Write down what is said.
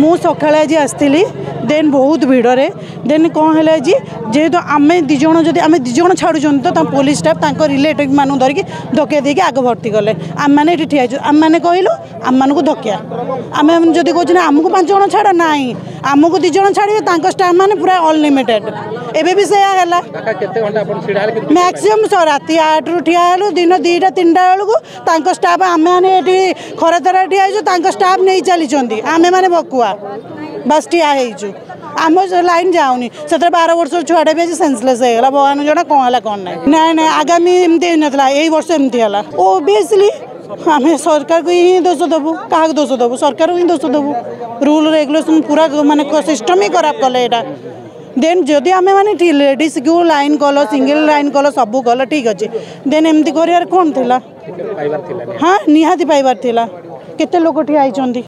मु सकाଳେ आज आसती देन बहुत भिड़ रे देन कौन है जेहेतु आम दिज जब आम दिज छाड़ुन तो पुलिस स्टाफ रिलेटिव मान धरिकी धक्या देके आग भर्ती कले आम मैंने ठिया आम मैंने कहलु आम मानक धक्या आम जब कहते आमको 5 जण छाड़ ना आमको 2 जण छाड़े स्टाफ मैंने पूरा अनलिमिटेड एबे भी से मैक्सीम राति 8 रु ठिया दिन 2टा 3टा बेलू स्टाफ आम मैंने खरा तरा ठिया स्टाफ नहीं चली आम मैंने बकुआ बस ठिया आम लाइन जाऊनी से 12 वर्ष छुआटा भी सेंसलेस होगा भगवान जना कौन है कौन ना ना आगामी एमती नाला यही वर्ष एमती है ओबियसली आम सरकार को ही दोष देवु क्या दोष देवु सरकार को ही दोष देवु रूल रेगुलेशन पूरा माने सिस्टम ही खराब कले यहाँ देन जदि आम मैंने लेडीज को लाइन कल सिंगल लाइन कल सब कल ठीक अच्छे देन एमती कर कौन थी हाँ निहाती पाइबार थिला केते लोक ठिया होइचंदी।